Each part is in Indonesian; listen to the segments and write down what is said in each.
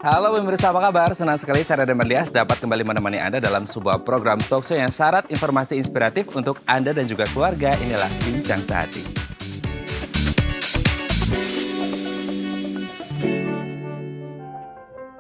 Halo pemirsa, apa kabar? Senang sekali saya Raden Marlias dapat kembali menemani Anda dalam sebuah program talkshow yang syarat informasi inspiratif untuk Anda dan juga keluarga. Inilah Bincang Sehati.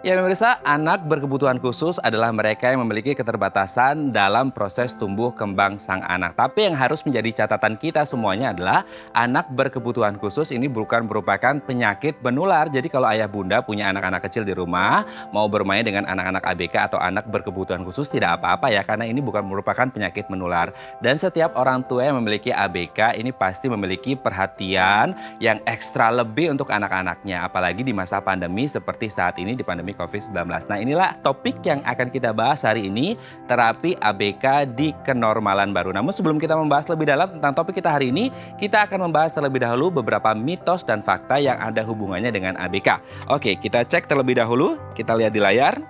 Ya pemirsa, anak berkebutuhan khusus adalah mereka yang memiliki keterbatasan dalam proses tumbuh kembang sang anak. Tapi yang harus menjadi catatan kita semuanya adalah anak berkebutuhan khusus ini bukan merupakan penyakit menular. Jadi kalau ayah bunda punya anak-anak kecil di rumah, mau bermain dengan anak-anak ABK atau anak berkebutuhan khusus tidak apa-apa ya. Karena ini bukan merupakan penyakit menular. Dan setiap orang tua yang memiliki ABK ini pasti memiliki perhatian yang ekstra lebih untuk anak-anaknya. Apalagi di masa pandemi seperti saat ini di pandemi COVID-19. Nah inilah topik yang akan kita bahas hari ini, terapi ABK di kenormalan baru. Namun sebelum kita membahas lebih dalam tentang topik kita hari ini, kita akan membahas terlebih dahulu beberapa mitos dan fakta yang ada hubungannya dengan ABK. Oke, kita cek terlebih dahulu, kita lihat di layar.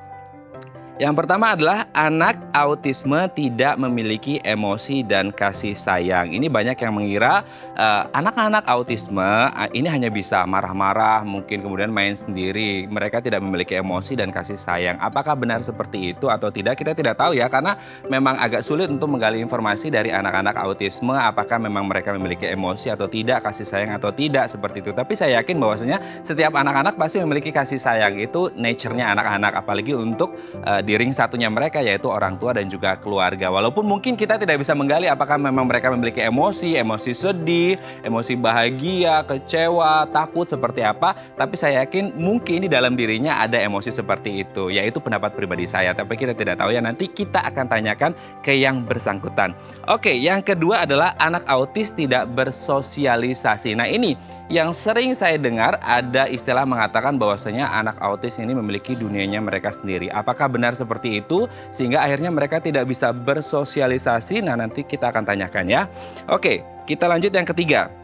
Yang pertama adalah anak autisme tidak memiliki emosi dan kasih sayang. Ini banyak yang mengira anak-anak autisme ini hanya bisa marah-marah, mungkin kemudian main sendiri. Mereka tidak memiliki emosi dan kasih sayang. Apakah benar seperti itu atau tidak? Kita tidak tahu ya, karena memang agak sulit untuk menggali informasi dari anak-anak autisme. Apakah memang mereka memiliki emosi atau tidak, kasih sayang atau tidak, seperti itu. Tapi saya yakin bahwasanya setiap anak-anak pasti memiliki kasih sayang. Itu nature-nya anak-anak, apalagi untuk di ring satunya mereka, yaitu orang tua dan juga keluarga. Walaupun mungkin kita tidak bisa menggali apakah memang mereka memiliki emosi, emosi sedih, emosi bahagia, kecewa, takut seperti apa, tapi saya yakin mungkin di dalam dirinya ada emosi seperti itu, yaitu pendapat pribadi saya, tapi kita tidak tahu ya, nanti kita akan tanyakan ke yang bersangkutan. Oke, yang kedua adalah anak autis tidak bersosialisasi. Nah ini yang sering saya dengar, ada istilah mengatakan bahwasanya anak autis ini memiliki dunianya mereka sendiri. Apakah benar seperti itu sehingga akhirnya mereka tidak bisa bersosialisasi? Nah nanti kita akan tanyakan ya. Oke, kita lanjut yang ketiga.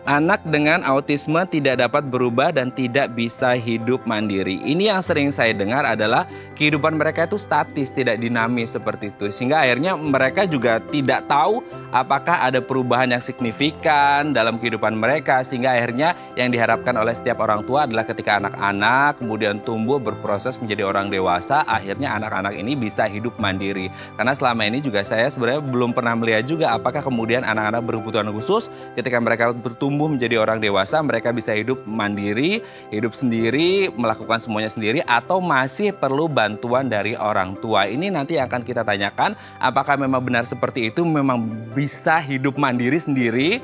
Anak dengan autisme tidak dapat berubah dan tidak bisa hidup mandiri. Ini yang sering saya dengar adalah kehidupan mereka itu statis, tidak dinamis seperti itu. Sehingga akhirnya mereka juga tidak tahu apakah ada perubahan yang signifikan dalam kehidupan mereka. Sehingga akhirnya yang diharapkan oleh setiap orang tua adalah ketika anak-anak kemudian tumbuh berproses menjadi orang dewasa, akhirnya anak-anak ini bisa hidup mandiri. Karena selama ini juga saya sebenarnya belum pernah melihat juga apakah kemudian anak-anak berkebutuhan khusus ketika mereka bertumbuh menjadi orang dewasa, mereka bisa hidup mandiri, hidup sendiri, melakukan semuanya sendiri, atau masih perlu bantuan dari orang tua. Ini nanti akan kita tanyakan apakah memang benar seperti itu, memang bisa hidup mandiri sendiri,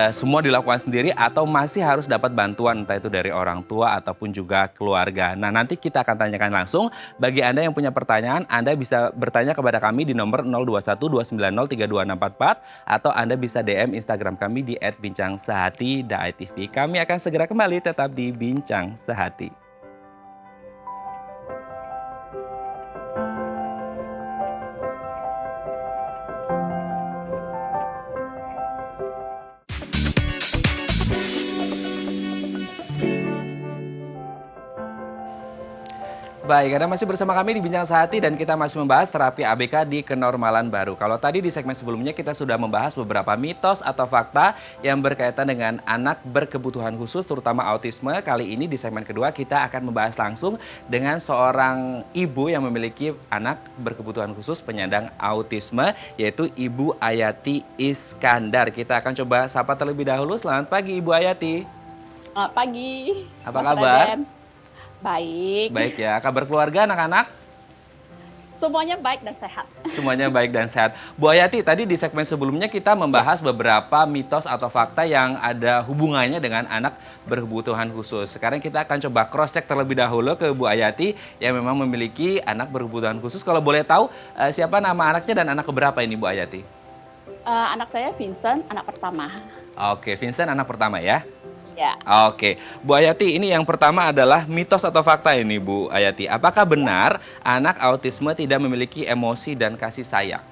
semua dilakukan sendiri, atau masih harus dapat bantuan entah itu dari orang tua ataupun juga keluarga. Nah nanti kita akan tanyakan langsung. Bagi Anda yang punya pertanyaan, Anda bisa bertanya kepada kami di nomor 0212903244 atau Anda bisa DM Instagram kami di @bincangsehati .itv. Kami akan segera kembali, tetap di Bincang Sehati. Baik, Anda masih bersama kami di Bincang Sehati dan kita masih membahas terapi ABK di kenormalan baru. Kalau tadi di segmen sebelumnya kita sudah membahas beberapa mitos atau fakta yang berkaitan dengan anak berkebutuhan khusus, terutama autisme. Kali ini di segmen kedua kita akan membahas langsung dengan seorang ibu yang memiliki anak berkebutuhan khusus penyandang autisme, yaitu Ibu Ayati Iskandar. Kita akan coba sapa terlebih dahulu. Selamat pagi Ibu Ayati. Selamat pagi. Apa kabar? Raden. Baik. Baik ya, kabar keluarga anak-anak? Semuanya baik dan sehat. Semuanya baik dan sehat. Bu Ayati, tadi di segmen sebelumnya kita membahas beberapa mitos atau fakta yang ada hubungannya dengan anak berkebutuhan khusus. Sekarang kita akan coba cross-check terlebih dahulu ke Bu Ayati yang memang memiliki anak berkebutuhan khusus. Kalau boleh tahu, siapa nama anaknya dan anak keberapa ini Bu Ayati? Anak saya Vincent, anak pertama. Oke, Vincent anak pertama ya? Ya. Oke, Bu Ayati, ini yang pertama adalah mitos atau fakta ini Bu Ayati. Apakah benar anak autisme tidak memiliki emosi dan kasih sayang?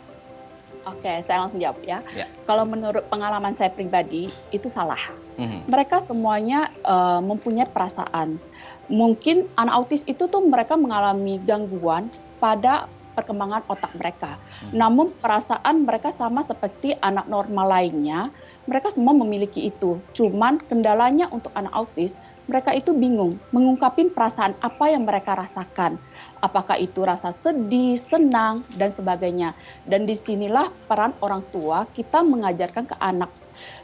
Oke, saya langsung jawab ya. Ya. Kalau menurut pengalaman saya pribadi, itu salah. Mhm. Mereka semuanya mempunyai perasaan. Mungkin anak autis itu tuh mereka mengalami gangguan pada perkembangan otak mereka. Namun perasaan mereka sama seperti anak normal lainnya, mereka semua memiliki itu. Cuman kendalanya untuk anak autis, mereka itu bingung mengungkapin perasaan apa yang mereka rasakan. Apakah itu rasa sedih, senang, dan sebagainya. Dan disinilah peran orang tua kita mengajarkan ke anak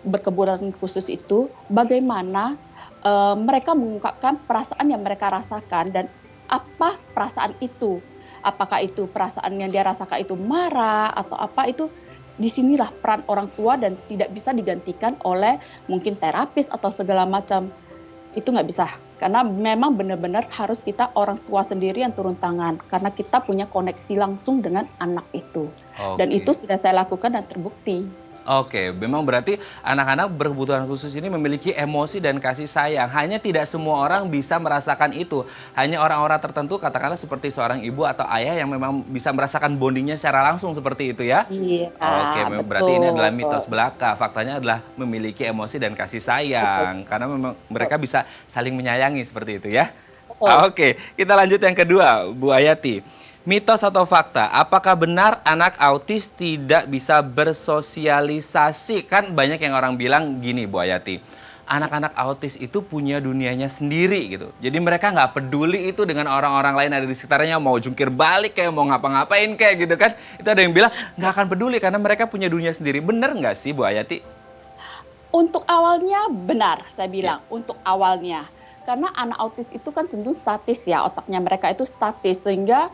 berkebutuhan khusus itu bagaimana mereka mengungkapkan perasaan yang mereka rasakan dan apa perasaan itu. Apakah itu perasaan yang dia rasakan itu marah atau apa itu. Disinilah peran orang tua dan tidak bisa digantikan oleh mungkin terapis atau segala macam. Itu nggak bisa. Karena memang benar-benar harus kita orang tua sendiri yang turun tangan. Karena kita punya koneksi langsung dengan anak itu. Dan itu sudah saya lakukan dan terbukti. Oke, memang berarti anak-anak berkebutuhan khusus ini memiliki emosi dan kasih sayang. Hanya tidak semua orang bisa merasakan itu. Hanya orang-orang tertentu, katakanlah seperti seorang ibu atau ayah yang memang bisa merasakan bondingnya secara langsung seperti itu ya? Iya, Oke, betul, berarti ini adalah mitos belaka. Faktanya adalah memiliki emosi dan kasih sayang. Karena memang mereka bisa saling menyayangi seperti itu ya? Oke, kita lanjut yang kedua, Bu Hayati. Mitos atau fakta, apakah benar anak autis tidak bisa bersosialisasi? Kan banyak yang orang bilang gini, Bu Hayati, anak-anak autis itu punya dunianya sendiri gitu. Jadi mereka nggak peduli itu dengan orang-orang lain ada di sekitarnya, mau jungkir balik kayak mau ngapa-ngapain kayak gitu kan. Itu ada yang bilang nggak akan peduli karena mereka punya dunia sendiri. Bener nggak sih, Bu Hayati? Untuk awalnya benar, saya bilang. Untuk awalnya. Karena anak autis itu kan tentu statis ya, otaknya mereka itu statis. Sehingga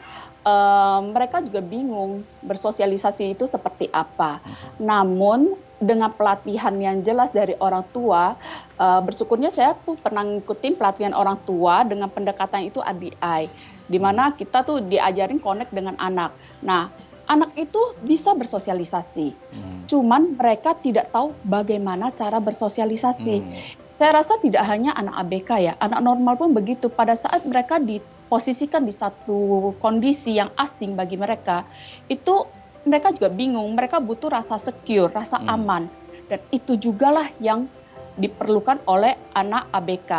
mereka juga bingung bersosialisasi itu seperti apa. Namun dengan pelatihan yang jelas dari orang tua, bersyukurnya saya pun pernah ngikutin pelatihan orang tua dengan pendekatan itu RDI, di mana kita tuh diajarin connect dengan anak. Nah, anak itu bisa bersosialisasi, cuman mereka tidak tahu bagaimana cara bersosialisasi. Saya rasa tidak hanya anak ABK ya, anak normal pun begitu. Pada saat mereka diposisikan di satu kondisi yang asing bagi mereka, itu mereka juga bingung, mereka butuh rasa secure, rasa aman. Dan itu jugalah yang diperlukan oleh anak ABK.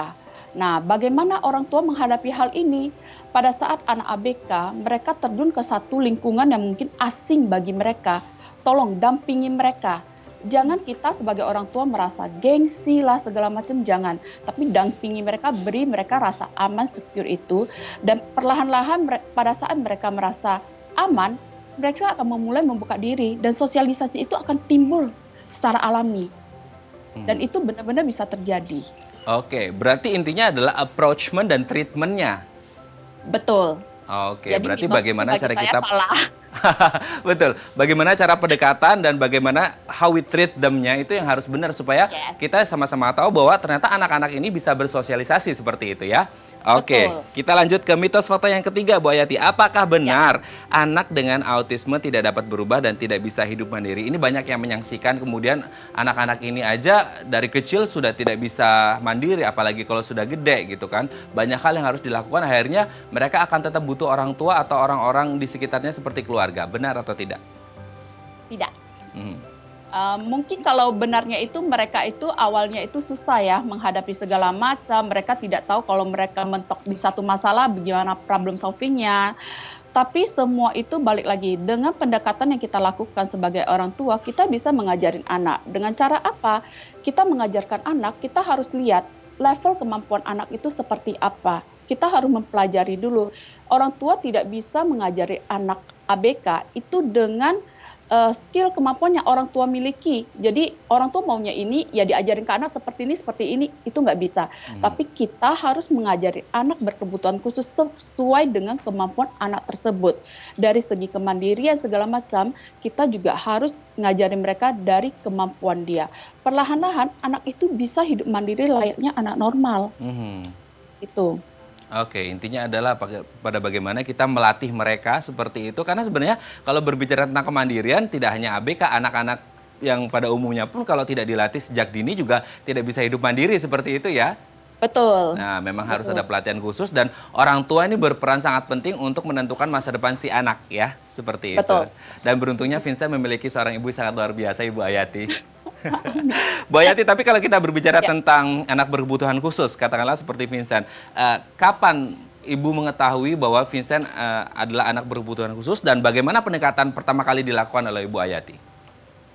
Nah, bagaimana orang tua menghadapi hal ini? Pada saat anak ABK, mereka terjun ke satu lingkungan yang mungkin asing bagi mereka. Tolong dampingi mereka. Jangan kita sebagai orang tua merasa gengsi lah segala macam, jangan. Tapi dampingi mereka, beri mereka rasa aman, secure itu. Dan perlahan-lahan pada saat mereka merasa aman, mereka akan memulai membuka diri. Dan sosialisasi itu akan timbul secara alami. Dan itu benar-benar bisa terjadi. Oke, berarti intinya adalah approachment dan treatmentnya. Betul. Oke, Jadi berarti mitos bagaimana bagi cara saya kita... salah. Betul, bagaimana cara pendekatan dan bagaimana how we treat them-nya itu yang harus benar supaya kita sama-sama tahu bahwa ternyata anak-anak ini bisa bersosialisasi seperti itu ya. Oke, kita lanjut ke mitos fakta yang ketiga, Bu Hayati. Apakah benar anak dengan autisme tidak dapat berubah dan tidak bisa hidup mandiri? Ini banyak yang menyaksikan kemudian anak-anak ini aja dari kecil sudah tidak bisa mandiri, apalagi kalau sudah gede gitu kan. Banyak hal yang harus dilakukan, akhirnya mereka akan tetap butuh orang tua atau orang-orang di sekitarnya seperti keluarga. Benar atau tidak? Tidak. Mungkin kalau benarnya itu mereka itu awalnya itu susah ya menghadapi segala macam. Mereka tidak tahu kalau mereka mentok di satu masalah bagaimana problem solvingnya. Tapi semua itu balik lagi dengan pendekatan yang kita lakukan sebagai orang tua, kita bisa mengajarin anak. Dengan cara apa? Kita mengajarkan anak, kita harus lihat level kemampuan anak itu seperti apa. Kita harus mempelajari dulu. Orang tua tidak bisa mengajari anak ABK itu dengan skill kemampuan yang orang tua miliki. Jadi orang tua maunya ini, ya diajarin ke anak seperti ini, itu nggak bisa. Tapi kita harus mengajari anak berkebutuhan khusus sesuai dengan kemampuan anak tersebut. Dari segi kemandirian segala macam, kita juga harus ngajarin mereka dari kemampuan dia. Perlahan-lahan anak itu bisa hidup mandiri layaknya anak normal. Itu. Oke, intinya adalah pada bagaimana kita melatih mereka seperti itu. Karena sebenarnya kalau berbicara tentang kemandirian, tidak hanya ABK, anak-anak yang pada umumnya pun kalau tidak dilatih sejak dini juga tidak bisa hidup mandiri seperti itu ya. Betul. Nah, memang harus ada pelatihan khusus dan orang tua ini berperan sangat penting untuk menentukan masa depan si anak ya, seperti itu. Dan beruntungnya Vincent memiliki seorang ibu sangat luar biasa, Ibu Hayati. Bu Hayati, tapi kalau kita berbicara tentang anak berkebutuhan khusus, katakanlah seperti Vincent, kapan Ibu mengetahui bahwa Vincent adalah anak berkebutuhan khusus dan bagaimana pendekatan pertama kali dilakukan oleh Ibu Hayati?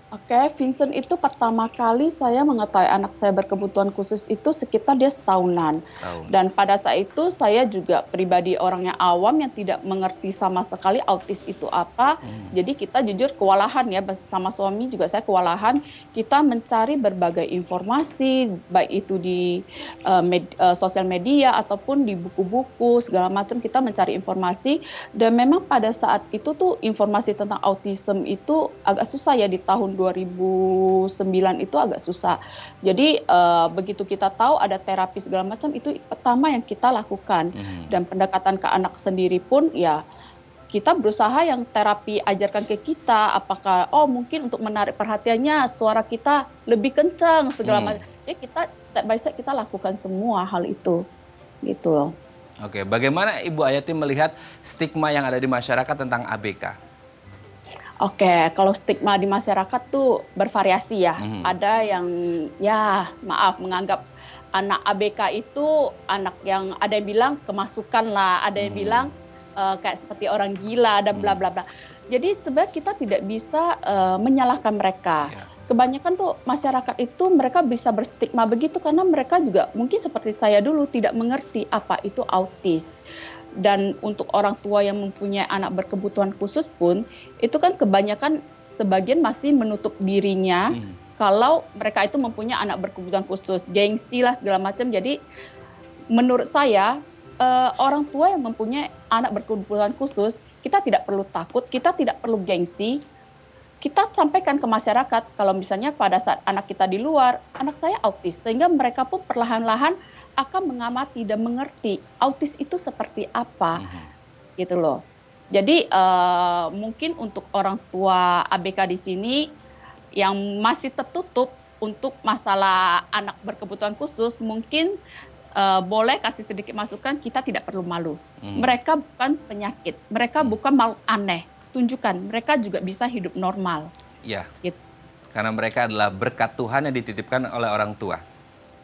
Oke, Vincent itu pertama kali saya mengetahui anak saya berkebutuhan khusus itu sekitar dia setahunan. Setahun. Dan pada saat itu saya juga pribadi orang yang awam yang tidak mengerti sama sekali autis itu apa. Jadi kita jujur kewalahan ya, sama suami juga saya kewalahan. Kita mencari berbagai informasi, baik itu di sosial media ataupun di buku-buku segala macam, kita mencari informasi. Dan memang pada saat itu tuh informasi tentang autism itu agak susah ya, di tahun 2009 itu agak susah. Jadi begitu kita tahu ada terapi segala macam, itu pertama yang kita lakukan. Dan pendekatan ke anak sendiri pun ya kita berusaha yang terapi ajarkan ke kita, apakah mungkin untuk menarik perhatiannya suara kita lebih kencang segala macam. Jadi kita step by step kita lakukan semua hal itu gitu loh. Oke, bagaimana Ibu Ayati melihat stigma yang ada di masyarakat tentang ABK? Oke, kalau stigma di masyarakat tuh bervariasi ya. Ada yang ya maaf menganggap anak ABK itu anak yang ada yang bilang kemasukan lah, ada yang bilang kayak seperti orang gila dan bla bla bla. Jadi sebenarnya kita tidak bisa menyalahkan mereka. Kebanyakan tuh masyarakat itu mereka bisa berstigma begitu karena mereka juga mungkin seperti saya dulu tidak mengerti apa itu autis. Dan untuk orang tua yang mempunyai anak berkebutuhan khusus pun, itu kan kebanyakan sebagian masih menutup dirinya kalau mereka itu mempunyai anak berkebutuhan khusus, gengsi lah segala macam. Jadi menurut saya orang tua yang mempunyai anak berkebutuhan khusus, kita tidak perlu takut, kita tidak perlu gengsi. Kita sampaikan ke masyarakat kalau misalnya pada saat anak kita di luar, anak saya autis, sehingga mereka pun perlahan-lahan akan mengamati dan mengerti autis itu seperti apa, gitu loh. Jadi mungkin untuk orang tua ABK di sini yang masih tertutup untuk masalah anak berkebutuhan khusus, mungkin boleh kasih sedikit masukan, kita tidak perlu malu. Mereka bukan penyakit, mereka bukan makhluk aneh. Tunjukkan mereka juga bisa hidup normal. Iya. Gitu. Karena mereka adalah berkat Tuhan yang dititipkan oleh orang tua.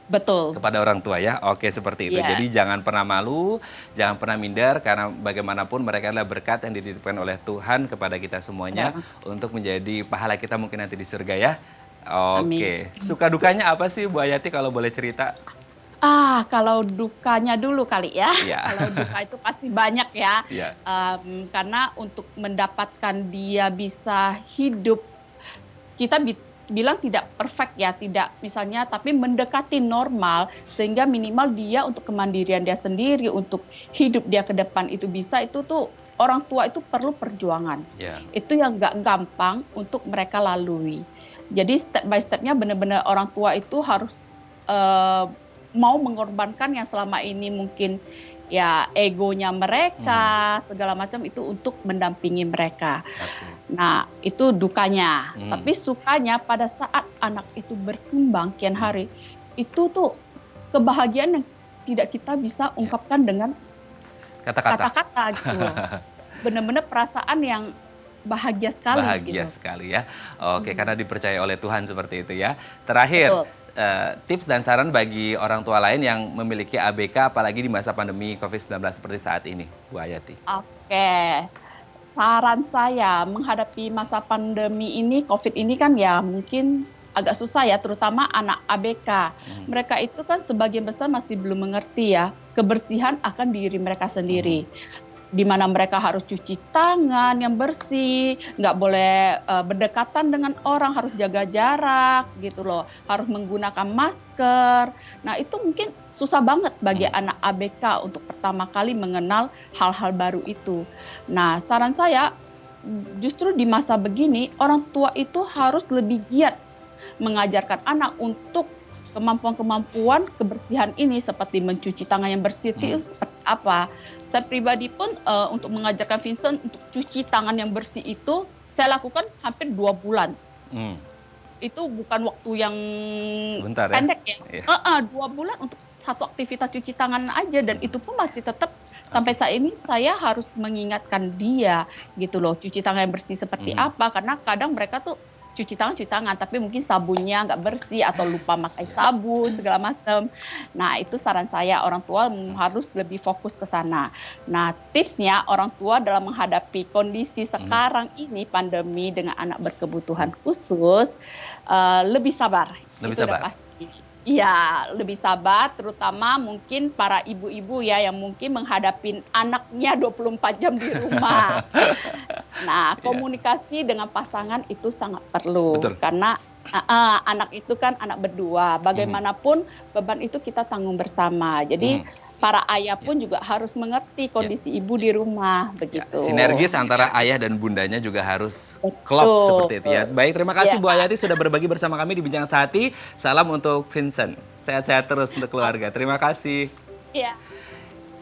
Betul. Kepada orang tua ya, oke seperti itu. Jadi jangan pernah malu, jangan pernah minder, karena bagaimanapun mereka adalah berkat yang dititipkan oleh Tuhan kepada kita semuanya untuk menjadi pahala kita mungkin nanti di surga ya. Oke, suka dukanya apa sih Bu Ayati kalau boleh cerita? Kalau dukanya dulu kali ya. Kalau duka itu pasti banyak ya. Karena untuk mendapatkan dia bisa hidup, kita bilang tidak perfect ya, tidak misalnya, tapi mendekati normal sehingga minimal dia untuk kemandirian dia sendiri, untuk hidup dia ke depan itu bisa, itu tuh orang tua itu perlu perjuangan. Itu yang nggak gampang untuk mereka lalui. Jadi step by stepnya benar-benar orang tua itu harus mau mengorbankan yang selama ini mungkin ya egonya mereka segala macam itu untuk mendampingi mereka. Nah itu dukanya. Tapi sukanya pada saat anak itu berkembang kian hari, itu tuh kebahagiaan yang tidak kita bisa ungkapkan dengan kata-kata gitu. Benar-benar perasaan yang bahagia sekali. Bahagia sekali ya. Oke, karena dipercaya oleh Tuhan seperti itu ya. Terakhir. Tips dan saran bagi orang tua lain yang memiliki ABK apalagi di masa pandemi COVID-19 seperti saat ini, Bu Ayati. Oke, saran saya menghadapi masa pandemi ini, COVID ini kan ya mungkin agak susah ya, terutama anak ABK. Mereka itu kan sebagian besar masih belum mengerti ya kebersihan akan diri mereka sendiri. Di mana mereka harus cuci tangan yang bersih, nggak boleh berdekatan dengan orang, harus jaga jarak gitu loh, harus menggunakan masker. Nah itu mungkin susah banget bagi anak ABK untuk pertama kali mengenal hal-hal baru itu. Nah saran saya justru di masa begini orang tua itu harus lebih giat mengajarkan anak untuk kemampuan-kemampuan kebersihan ini, seperti mencuci tangan yang bersih itu seperti apa. Saya pribadi pun untuk mengajarkan Vincent untuk cuci tangan yang bersih itu saya lakukan hampir 2 bulan. Itu bukan waktu yang sebentar, pendek ya. 2 bulan untuk satu aktivitas cuci tangan aja, dan itu pun masih tetap sampai saat ini saya harus mengingatkan dia gitu loh, cuci tangan yang bersih seperti apa, karena kadang mereka tuh cuci tangan, tapi mungkin sabunnya nggak bersih atau lupa pakai sabun segala macam. Nah, itu saran saya, orang tua harus lebih fokus ke sana. Nah, tipsnya orang tua dalam menghadapi kondisi sekarang ini pandemi dengan anak berkebutuhan khusus, lebih sabar. Lebih Itu udah sabar. pasti. Iya, lebih sabar, terutama mungkin para ibu-ibu ya yang mungkin menghadapi anaknya 24 jam di rumah. Nah, komunikasi dengan pasangan itu sangat perlu. Betul. Karena anak itu kan anak berdua. Bagaimanapun beban itu kita tanggung bersama. Jadi para ayah pun juga harus mengerti kondisi ibu di rumah, begitu. Sinergis antara ayah dan bundanya juga harus klop Betul. seperti itu ya. Baik, terima kasih Ya. Bu Hayati sudah berbagi bersama kami di Bincang Sehati. Salam untuk Vincent. Sehat-sehat terus untuk keluarga. Terima kasih. Iya.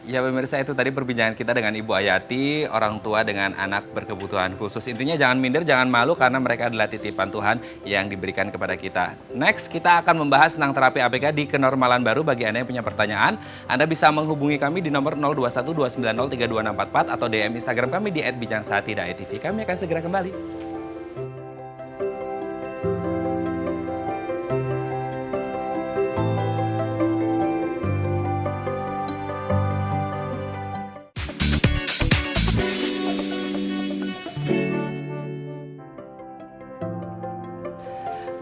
Ya pemirsa, itu tadi perbincangan kita dengan Ibu Hayati, orang tua dengan anak berkebutuhan khusus. Intinya jangan minder, jangan malu karena mereka adalah titipan Tuhan yang diberikan kepada kita. Next, kita akan membahas tentang terapi ABK di kenormalan baru. Bagi Anda yang punya pertanyaan, Anda bisa menghubungi kami di nomor 0212903244 atau DM Instagram kami di @bicangsehati.tv. Kami akan segera kembali.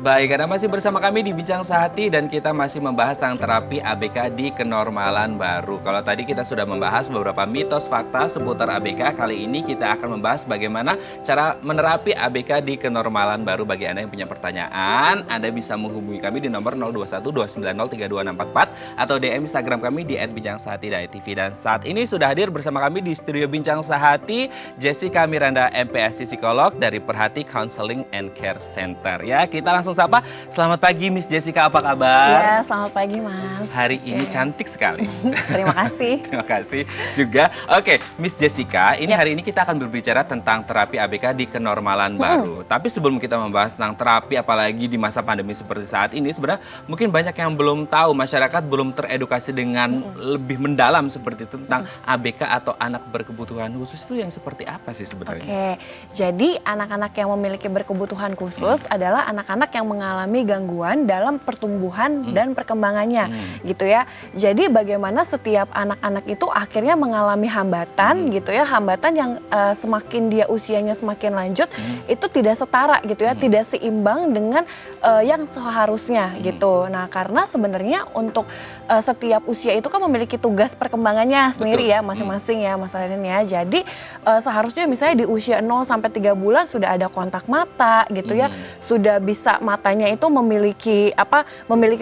Baik, Anda masih bersama kami di Bincang Sehati dan kita masih membahas tentang terapi ABK di kenormalan baru. Kalau tadi kita sudah membahas beberapa mitos fakta seputar ABK, kali ini kita akan membahas bagaimana cara menerapi ABK di kenormalan baru. Bagi Anda yang punya pertanyaan, Anda bisa menghubungi kami di nomor 0212903244 atau DM Instagram kami di @bicangsehati.tv. Dan saat ini sudah hadir bersama kami di studio Bincang Sehati Jessica Miranda, MPSC Psikolog dari Perhati Counseling and Care Center. Ya, kita langsung sapa. Selamat pagi Miss Jessica, apa kabar? Ya, selamat pagi Mas. Hari ini cantik sekali. Terima kasih. Terima kasih juga. Oke, Miss Jessica, ini hari ini kita akan berbicara tentang terapi ABK di kenormalan baru. Tapi sebelum kita membahas tentang terapi, apalagi di masa pandemi seperti saat ini, sebenarnya mungkin banyak yang belum tahu, masyarakat belum teredukasi dengan lebih mendalam seperti itu tentang ABK atau anak berkebutuhan khusus itu yang seperti apa sih sebenarnya? Oke, jadi anak-anak yang memiliki berkebutuhan khusus adalah anak-anak yang mengalami gangguan dalam pertumbuhan dan perkembangannya, gitu ya. Jadi bagaimana setiap anak-anak itu akhirnya mengalami hambatan, gitu ya, hambatan yang semakin dia usianya semakin lanjut itu tidak setara, gitu ya, tidak seimbang dengan yang seharusnya, gitu. Nah, karena sebenarnya untuk setiap usia itu kan memiliki tugas perkembangannya sendiri ya, masing-masing ya, Mas Raden ya. Jadi seharusnya misalnya di usia 0 sampai 3 bulan sudah ada kontak mata, gitu ya, sudah bisa matanya itu memiliki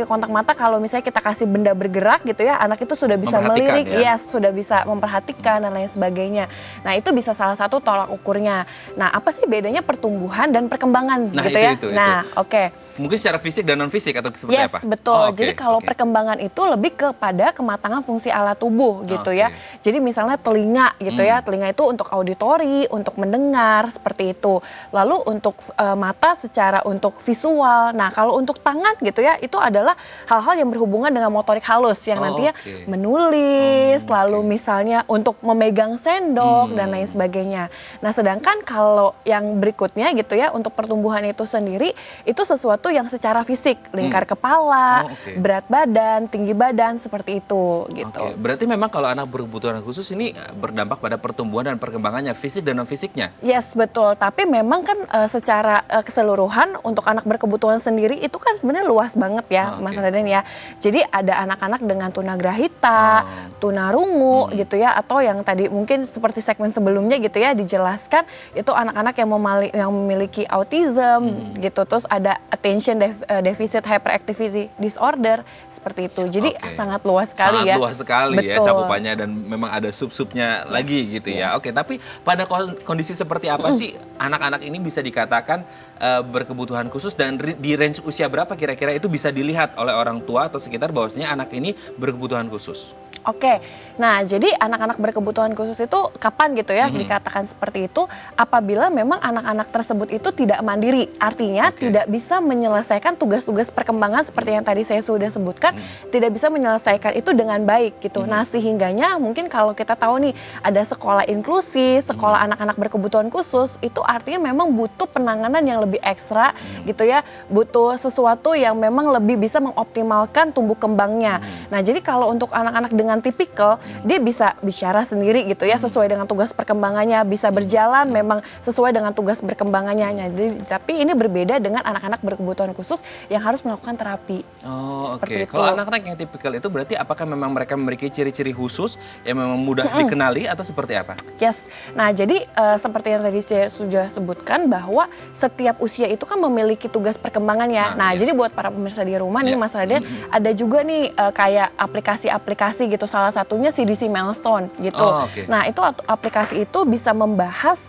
kontak mata. Kalau misalnya kita kasih benda bergerak gitu ya, anak itu sudah bisa melirik, ya? sudah bisa memperhatikan dan lain sebagainya. Nah, itu bisa salah satu tolak ukurnya. Nah, apa sih bedanya pertumbuhan dan perkembangan, Nah, gitu ya? Nah, oke. Mungkin secara fisik dan non fisik atau seperti apa? Yes, betul. Oh, Jadi kalau perkembangan itu lebih kepada kematangan fungsi alat tubuh gitu ya. Jadi misalnya telinga gitu ya, telinga itu untuk auditori, untuk mendengar seperti itu. Lalu untuk mata secara untuk visual. Nah, kalau untuk tangan gitu ya, itu adalah hal-hal yang berhubungan dengan motorik halus yang nantinya menulis, lalu misalnya untuk memegang sendok dan lain sebagainya. Nah, sedangkan kalau yang berikutnya gitu ya, untuk pertumbuhan itu sendiri itu sesuatu yang secara fisik, lingkar kepala, berat badan, tinggi badan, seperti itu gitu. Berarti memang kalau anak berkebutuhan khusus ini berdampak pada pertumbuhan dan perkembangannya, fisik dan non fisiknya? Yes, betul. Tapi memang kan secara keseluruhan untuk anak berkebutuhan sendiri itu kan sebenarnya luas banget ya, Mas Raden ya. Jadi ada anak-anak dengan tunagrahita, tunarungu gitu ya, atau yang tadi mungkin seperti segmen sebelumnya gitu ya dijelaskan itu anak-anak yang memiliki autism gitu. Terus ada attention deficit hyperactivity disorder seperti itu. Jadi sangat luas sekali ya. Sangat luas sekali ya cakupannya dan memang ada sub-subnya lagi gitu ya. Oke, tapi pada kondisi seperti apa sih anak-anak ini bisa dikatakan berkebutuhan khusus dan di range usia berapa kira-kira itu bisa dilihat oleh orang tua atau sekitar bahwasanya anak ini berkebutuhan khusus? Oke, nah jadi anak-anak berkebutuhan khusus itu kapan gitu ya dikatakan seperti itu? Apabila memang anak-anak tersebut itu tidak mandiri, artinya tidak bisa menyelesaikan tugas-tugas perkembangan seperti yang tadi saya sudah sebutkan, tidak bisa menyelesaikan itu dengan baik gitu. Nah sehingganya mungkin kalau kita tahu nih ada sekolah inklusi, sekolah anak-anak berkebutuhan khusus, itu artinya memang butuh penanganan yang lebih ekstra gitu ya, butuh sesuatu yang memang lebih bisa mengoptimalkan tumbuh kembangnya. Nah jadi kalau untuk anak-anak dengan tipikal, dia bisa bicara sendiri gitu ya, sesuai dengan tugas perkembangannya, bisa berjalan memang sesuai dengan tugas berkembangannya. Jadi, tapi ini berbeda dengan anak-anak berkebutuhan khusus yang harus melakukan terapi. Oh, oke. Seperti itu. Kalau anak-anak yang tipikal itu berarti apakah memang mereka memiliki ciri-ciri khusus yang memang mudah dikenali atau seperti apa? Yes. Nah, jadi seperti yang tadi saya sudah sebutkan bahwa setiap usia itu kan memiliki tugas perkembangannya. Nah, jadi buat para pemirsa di rumah nih, Mas Raden, ada juga nih kayak aplikasi-aplikasi gitu. Salah satunya CDC Milestone gitu. Nah, itu aplikasi itu bisa membahas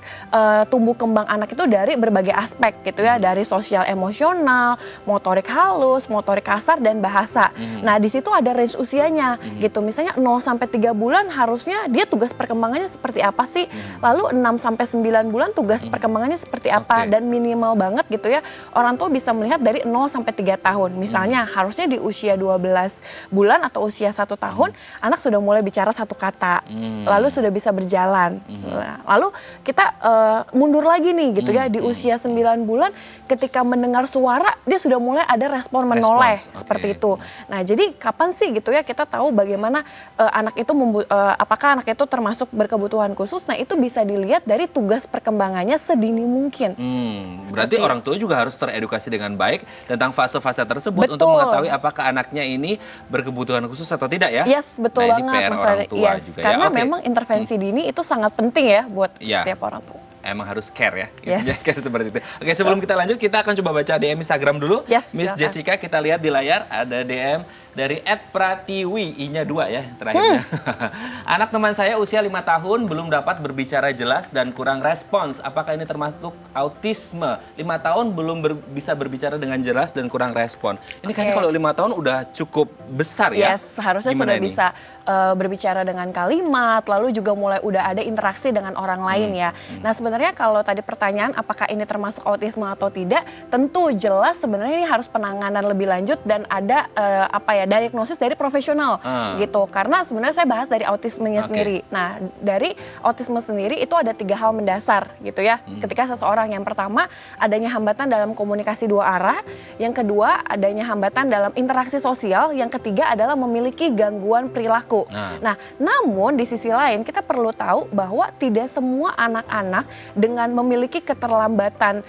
tumbuh kembang anak itu dari berbagai aspek gitu ya, dari sosial emosional, motorik halus, motorik kasar dan bahasa. Nah, di situ ada range usianya gitu. Misalnya 0 sampai 3 bulan harusnya dia tugas perkembangannya seperti apa sih? Lalu 6 sampai 9 bulan tugas perkembangannya seperti apa? Dan minimal banget gitu ya. Orang tua bisa melihat dari 0 sampai 3 tahun. Misalnya harusnya di usia 12 bulan atau usia 1 tahun anak sudah mulai bicara satu kata, lalu sudah bisa berjalan. Lalu kita mundur lagi nih gitu ya, di usia 9 bulan ketika mendengar suara dia sudah mulai ada respon menoleh seperti itu. Nah jadi kapan sih gitu ya kita tahu bagaimana anak itu apakah anak itu termasuk berkebutuhan khusus? Nah itu bisa dilihat dari tugas perkembangannya sedini mungkin. Berarti orang tua juga harus teredukasi dengan baik tentang fase-fase tersebut untuk mengetahui apakah anaknya ini berkebutuhan khusus atau tidak ya? Yes, betul nah, banget. Ini PR orang tua juga karena ya. memang intervensi dini itu sangat penting ya buat setiap orang tua. Emang harus care ya, Yes. care seperti itu. Oke, sebelum kita lanjut, kita akan coba baca DM Instagram dulu. Miss Silakan. Jessica, kita lihat di layar ada DM dari @pratiwi, I-nya 2 ya terakhirnya. Anak teman saya usia 5 tahun belum dapat berbicara jelas dan kurang respons. Apakah ini termasuk autisme? 5 tahun belum bisa berbicara dengan jelas dan kurang respon. Ini kayaknya kalau 5 tahun udah cukup besar ya. Yes, seharusnya Gimana sudah ini? bisa berbicara dengan kalimat, lalu juga mulai udah ada interaksi dengan orang lain ya. Nah sebenarnya kalau tadi pertanyaan apakah ini termasuk autisme atau tidak, tentu jelas sebenarnya ini harus penanganan lebih lanjut dan ada diagnosis dari profesional gitu. Karena sebenarnya saya bahas dari autismenya sendiri. Nah dari autisme sendiri itu ada 3 hal mendasar gitu ya. Ketika seseorang, yang pertama adanya hambatan dalam komunikasi 2 arah, yang kedua adanya hambatan dalam interaksi sosial, yang ketiga adalah memiliki gangguan perilaku. Nah, namun di sisi lain kita perlu tahu bahwa tidak semua anak-anak dengan memiliki keterlambatan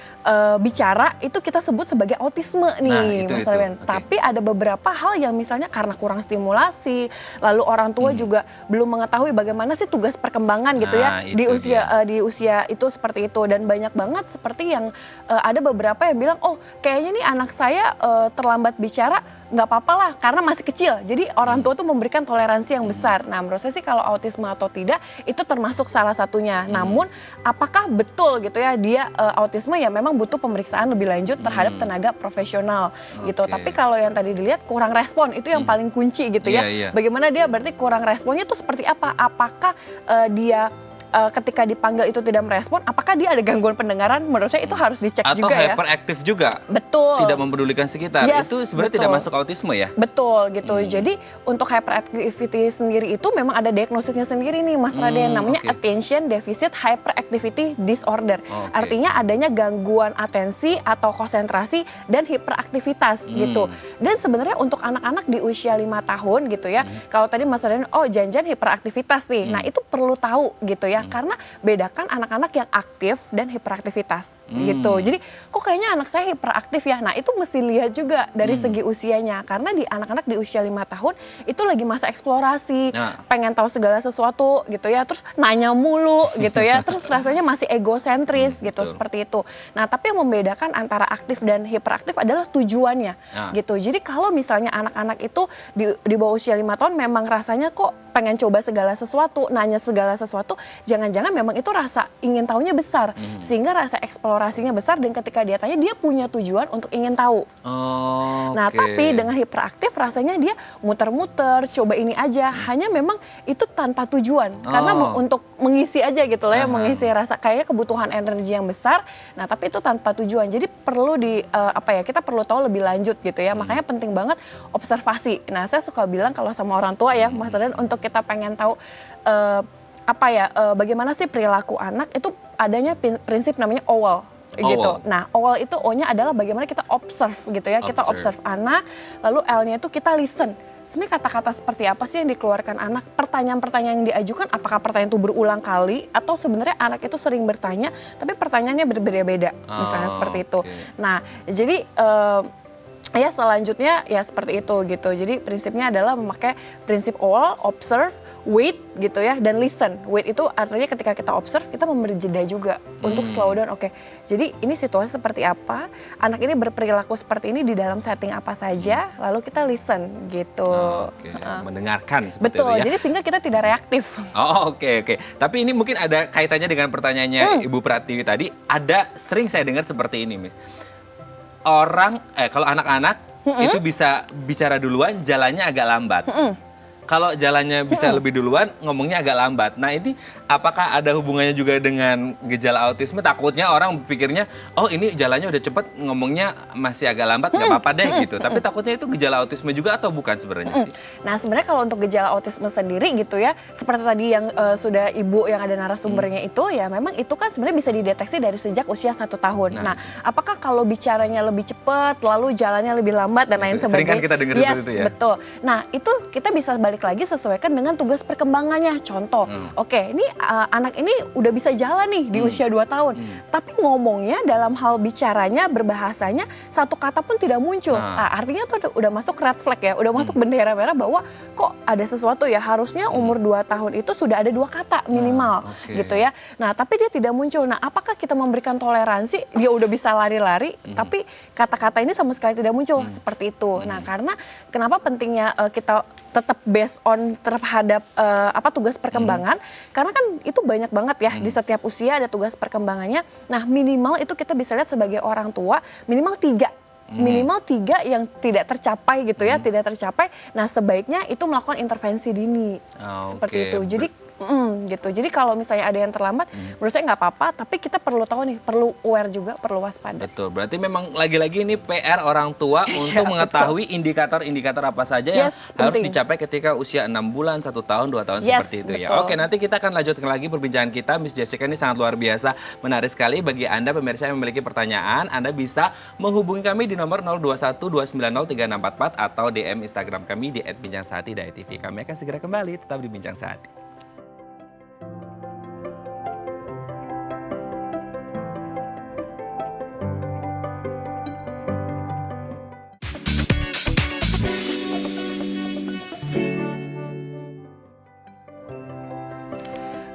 bicara itu kita sebut sebagai autisme nih, Mas Raden. Tapi ada beberapa hal yang misalnya karena kurang stimulasi, lalu orang tua juga belum mengetahui bagaimana sih tugas perkembangan gitu ya di usia itu seperti itu. Dan banyak banget seperti yang ada beberapa yang bilang, oh kayaknya nih anak saya terlambat bicara, nggak apa-apa lah karena masih kecil. Jadi orang tua tuh memberikan toleransi yang besar. Nah menurut saya sih kalau autisme atau tidak itu termasuk salah satunya. Namun apakah betul gitu ya dia autisme, ya memang butuh pemeriksaan lebih lanjut terhadap tenaga profesional gitu. Tapi kalau yang tadi dilihat kurang respon itu yang paling kunci gitu ya. Bagaimana dia berarti kurang responnya tuh seperti apa? Apakah dia ketika dipanggil itu tidak merespon, apakah dia ada gangguan pendengaran? Menurut saya itu harus dicek juga ya. Atau hyperaktif juga. Betul. Tidak mempedulikan sekitar. Itu sebenarnya tidak masuk autisme ya? Betul gitu. Jadi untuk hyperactivity sendiri itu memang ada diagnosisnya sendiri nih Mas Raden. Namanya Attention Deficit Hyperactivity Disorder. Artinya adanya gangguan atensi atau konsentrasi dan hiperaktivitas gitu. Dan sebenarnya untuk anak-anak di usia 5 tahun gitu ya. Kalau tadi Mas Raden, oh janjian hiperaktivitas nih. Nah itu perlu tahu gitu ya. Karena bedakan anak-anak yang aktif dan hiperaktivitas gitu. Jadi kok kayaknya anak saya hiperaktif ya. Nah itu mesti lihat juga dari segi usianya. Karena di anak-anak di usia 5 tahun itu lagi masa eksplorasi, pengen tahu segala sesuatu gitu ya. Terus nanya mulu gitu ya. Terus rasanya masih egosentris gitu, seperti itu. Nah tapi yang membedakan antara aktif dan hiperaktif adalah tujuannya gitu. Jadi kalau misalnya anak-anak itu di bawah usia 5 tahun memang rasanya kok pengen coba segala sesuatu, nanya segala sesuatu, jangan-jangan memang itu rasa ingin tahunya besar, sehingga rasa eksplorasi eksplorasinya besar dan ketika dia tanya dia punya tujuan untuk ingin tahu. Nah, tapi dengan hiperaktif rasanya dia muter-muter, coba ini aja, hanya memang itu tanpa tujuan karena untuk mengisi aja gitu loh ya, mengisi rasa kayaknya kebutuhan energi yang besar. Nah, tapi itu tanpa tujuan. Jadi perlu kita perlu tahu lebih lanjut gitu ya. Makanya penting banget observasi. Nah, saya suka bilang kalau sama orang tua ya, Mas Raden, untuk kita pengen tahu bagaimana sih perilaku anak, itu adanya prinsip namanya OWL. Gitu. Nah, OWL itu O-nya adalah bagaimana kita observe gitu ya. Kita observe anak, lalu L-nya itu kita listen. Sebenarnya kata-kata seperti apa sih yang dikeluarkan anak? Pertanyaan-pertanyaan yang diajukan, apakah pertanyaan itu berulang kali atau sebenarnya anak itu sering bertanya, tapi pertanyaannya berbeda-beda, misalnya seperti itu. Nah, jadi ya selanjutnya ya seperti itu gitu. Jadi prinsipnya adalah memakai prinsip OWL, observe, wait gitu ya, dan listen. Wait itu artinya ketika kita observe, kita memberi jeda juga untuk slow down. Oke, jadi ini situasi seperti apa, anak ini berperilaku seperti ini di dalam setting apa saja, lalu kita listen gitu. Mendengarkan seperti betul, itu ya. jadi sehingga kita tidak reaktif. Oke. Tapi ini mungkin ada kaitannya dengan pertanyaannya Ibu Pratiwi tadi. Ada sering saya dengar seperti ini, Miss. Kalau anak-anak itu bisa bicara duluan, jalannya agak lambat. Kalau jalannya bisa lebih duluan, ngomongnya agak lambat. Nah, ini apakah ada hubungannya juga dengan gejala autisme? Takutnya orang pikirnya, oh ini jalannya udah cepet, ngomongnya masih agak lambat, nggak apa-apa deh gitu. Tapi takutnya itu gejala autisme juga atau bukan sebenarnya sih? Nah, sebenarnya kalau untuk gejala autisme sendiri gitu ya, seperti tadi yang sudah Ibu yang ada narasumbernya itu, ya memang itu kan sebenarnya bisa dideteksi dari sejak usia 1 tahun. Nah, apakah kalau bicaranya lebih cepat, lalu jalannya lebih lambat dan lain sebagainya? Sering kan kita dengar seperti itu ya? Betul. Nah, itu kita bisa balik lagi sesuaikan dengan tugas perkembangannya. Contoh, oke, ini anak ini udah bisa jalan nih di usia 2 tahun. Tapi ngomongnya dalam hal bicaranya, berbahasanya, satu kata pun tidak muncul. Artinya tuh udah masuk red flag ya, udah masuk bendera merah bahwa kok ada sesuatu ya, harusnya umur 2 tahun itu sudah ada 2 kata minimal gitu ya. Nah, tapi dia tidak muncul. Nah, apakah kita memberikan toleransi, dia udah bisa lari-lari, tapi kata-kata ini sama sekali tidak muncul, seperti itu. Nah, karena kenapa pentingnya kita tetap based on terhadap tugas perkembangan, karena kan itu banyak banget ya, di setiap usia ada tugas perkembangannya. Nah, minimal itu kita bisa lihat sebagai orang tua minimal 3 yang tidak tercapai gitu ya, tidak tercapai. Nah, sebaiknya itu melakukan intervensi dini seperti itu. Jadi gitu. Jadi kalau misalnya ada yang terlambat, menurut saya nggak apa-apa, tapi kita perlu tahu nih, perlu aware juga, perlu waspada. Betul, berarti memang lagi-lagi ini PR orang tua untuk mengetahui indikator-indikator apa saja yang harus dicapai ketika usia 6 bulan, 1 tahun, 2 tahun seperti itu ya. Oke, nanti kita akan lanjutkan lagi perbincangan kita. Miss Jessica ini sangat luar biasa, menarik sekali. Bagi Anda pemirsa yang memiliki pertanyaan, Anda bisa menghubungi kami di nomor 0212903644 atau DM Instagram kami di @binjangsahati.tv. Kami akan segera kembali, tetap di Bincang Sehati.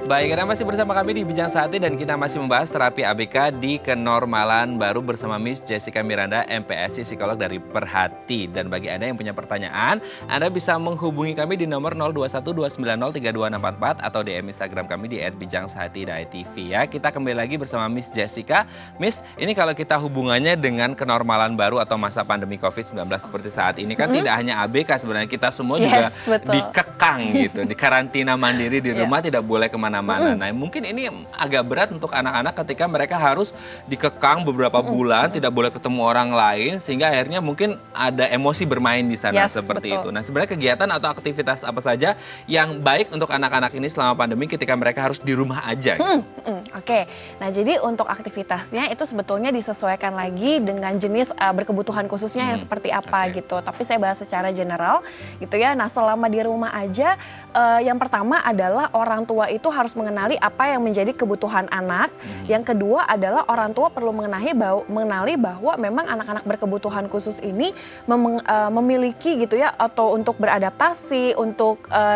Baik, Anda masih bersama kami di Bincang Sehati dan kita masih membahas terapi ABK di kenormalan baru bersama Miss Jessica Miranda, MPSI, psikolog dari Perhati. Dan bagi Anda yang punya pertanyaan, Anda bisa menghubungi kami di nomor 0212903244 atau DM Instagram kami di @binjangsahati.tv ya. Kita kembali lagi bersama Miss Jessica. Miss, ini kalau kita hubungannya dengan kenormalan baru atau masa pandemi COVID-19 seperti saat ini kan tidak hanya ABK, sebenarnya kita semua juga dikekang gitu, di karantina mandiri di rumah, tidak boleh kemana-mana. Nah, mungkin ini agak berat untuk anak-anak ketika mereka harus dikekang beberapa bulan, tidak boleh ketemu orang lain, sehingga akhirnya mungkin ada emosi bermain di sana seperti itu. Nah, sebenarnya kegiatan atau aktivitas apa saja yang baik untuk anak-anak ini selama pandemi ketika mereka harus di rumah aja? Gitu? Oke, nah jadi untuk aktivitasnya itu sebetulnya disesuaikan lagi dengan jenis berkebutuhan khususnya yang seperti apa gitu. Tapi saya bahas secara general gitu ya. Nah, selama di rumah aja, yang pertama adalah orang tua itu harus mengenali apa yang menjadi kebutuhan anak. Yang kedua adalah orang tua perlu mengenali bahwa memang anak-anak berkebutuhan khusus ini memiliki gitu ya, atau untuk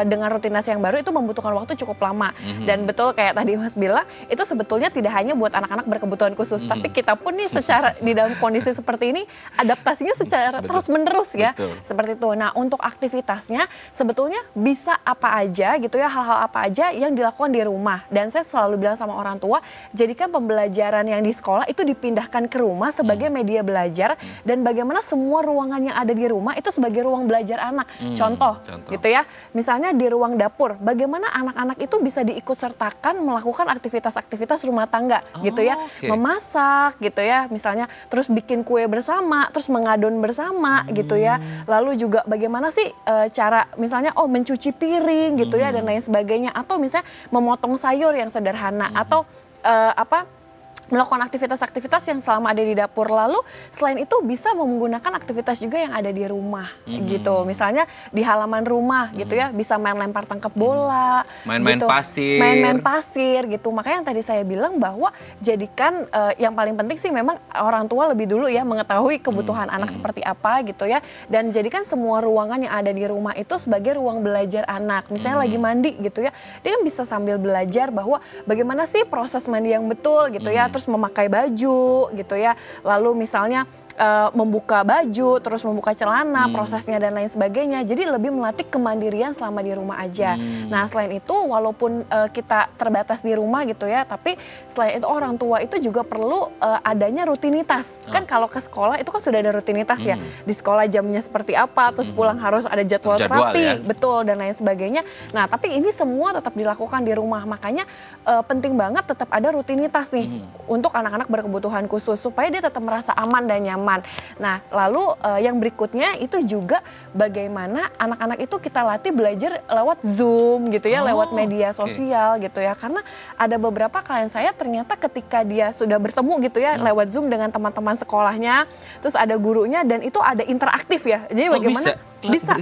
dengan rutinitas yang baru itu membutuhkan waktu cukup lama. Dan betul kayak tadi Mas bilang, itu itu sebetulnya tidak hanya buat anak-anak berkebutuhan khusus, tapi kita pun nih secara di dalam kondisi seperti ini adaptasinya secara terus-menerus ya. Betul. Seperti itu. Nah, untuk aktivitasnya sebetulnya bisa apa aja gitu ya, hal-hal apa aja yang dilakukan di rumah. Dan saya selalu bilang sama orang tua, jadikan pembelajaran yang di sekolah itu dipindahkan ke rumah sebagai media belajar, dan bagaimana semua ruangan yang ada di rumah itu sebagai ruang belajar anak. Contoh gitu ya, misalnya di ruang dapur, bagaimana anak-anak itu bisa diikutsertakan melakukan aktivitas-aktivitas rumah tangga gitu ya, memasak gitu ya, misalnya terus bikin kue bersama, terus mengadon bersama gitu ya, lalu juga bagaimana sih cara misalnya mencuci piring gitu ya dan lain sebagainya, atau misalnya memotong sayur yang sederhana, atau melakukan aktivitas-aktivitas yang selama ada di dapur. Lalu selain itu bisa menggunakan aktivitas juga yang ada di rumah gitu. Misalnya di halaman rumah gitu ya, bisa main lempar tangkap bola, main-main gitu. pasir. Main-main pasir gitu. Makanya yang tadi saya bilang bahwa jadikan yang paling penting sih memang orang tua lebih dulu ya mengetahui kebutuhan anak seperti apa gitu ya. Dan jadikan semua ruangan yang ada di rumah itu sebagai ruang belajar anak. Misalnya lagi mandi gitu ya, dia kan bisa sambil belajar bahwa bagaimana sih proses mandi yang betul gitu ya. Terus memakai baju gitu ya, lalu misalnya membuka baju, terus membuka celana, prosesnya dan lain sebagainya. Jadi lebih melatih kemandirian selama di rumah aja. Nah, selain itu walaupun kita terbatas di rumah gitu ya, tapi selain itu orang tua itu juga perlu adanya rutinitas. Kan kalau ke sekolah itu kan sudah ada rutinitas ya. Di sekolah jamnya seperti apa, terus pulang harus ada jadwal terapi, ya? betul, dan lain sebagainya. Nah, tapi ini semua tetap dilakukan di rumah. Makanya penting banget tetap ada rutinitas nih untuk anak-anak berkebutuhan khusus supaya dia tetap merasa aman dan nyaman. Nah, lalu yang berikutnya itu juga bagaimana anak-anak itu kita latih belajar lewat Zoom gitu ya, lewat media sosial gitu ya. Karena ada beberapa klien saya ternyata ketika dia sudah bertemu gitu ya lewat Zoom dengan teman-teman sekolahnya, terus ada gurunya dan itu ada interaktif ya. Jadi bagaimana bisa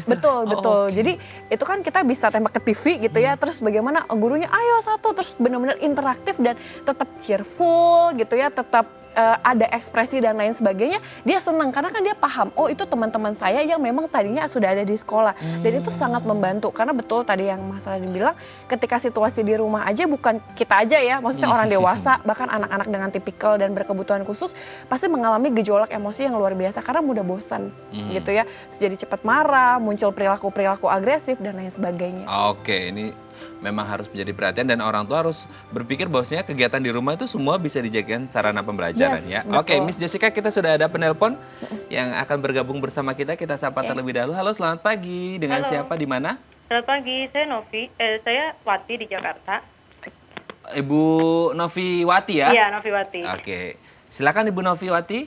betul. Jadi itu kan kita bisa tembak ke TV gitu ya, terus bagaimana gurunya ayo satu, terus benar-benar interaktif dan tetap cheerful gitu ya, tetap ada ekspresi dan lain sebagainya. Dia senang karena kan dia paham, oh itu teman-teman saya yang memang tadinya sudah ada di sekolah. Dan itu sangat membantu karena betul tadi yang Mas Radin bilang, ketika situasi di rumah aja bukan kita aja ya, maksudnya orang dewasa bahkan anak-anak dengan tipikal dan berkebutuhan khusus pasti mengalami gejolak emosi yang luar biasa karena mudah bosan gitu ya. Terus jadi cepat marah, muncul perilaku-perilaku agresif dan lain sebagainya. Oke, ini memang harus menjadi perhatian dan orang tua harus berpikir bahwasanya kegiatan di rumah itu semua bisa dijadikan sarana pembelajaran ya. Betul. Oke, Miss Jessica, kita sudah ada penelpon yang akan bergabung bersama kita. Kita sapa terlebih dahulu. Halo, selamat pagi. Dengan siapa, di mana? Selamat pagi, saya Wati di Jakarta. Ibu Noviwati ya? Iya, Noviwati. Oke, silakan Ibu Noviwati.